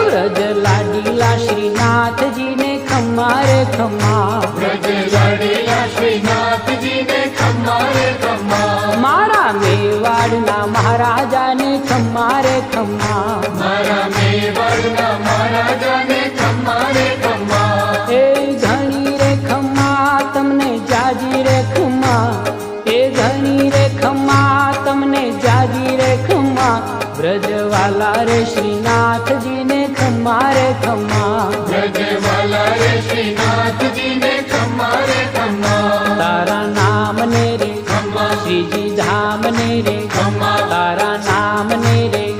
વ્રજ લાડીલા શ્રીનાથજી ને ખમ્મા રે ખમ્મા, વ્રજ લાડીલા શ્રીનાથજી ને ખમ્મા રે ખમ્મા, મારા મેવાડના મહારાજાને ખમ્મા રે ખમ્મા, મારા મેવાડના મહારાજાને ખમ્મા રે ખમ્મા, એ ઘણી રે ખમ્મા તમને જાજી રે ખમ્મા, એ ઘણી રે ખમ્મા તમને જાજી રે ખમ્મા, વ્રજવાલા રે શ્રીનાથજી ને ખમ્મા રે ખમ્મા, વ્રજવાલા રે શ્રીનાથજી ને ખમ્મા રે ખમ્મા, તારા નામ ને રે ખમ્મા, શ્રીજી ધામ ને રે, ખમ્મા, તારા નામ ને રે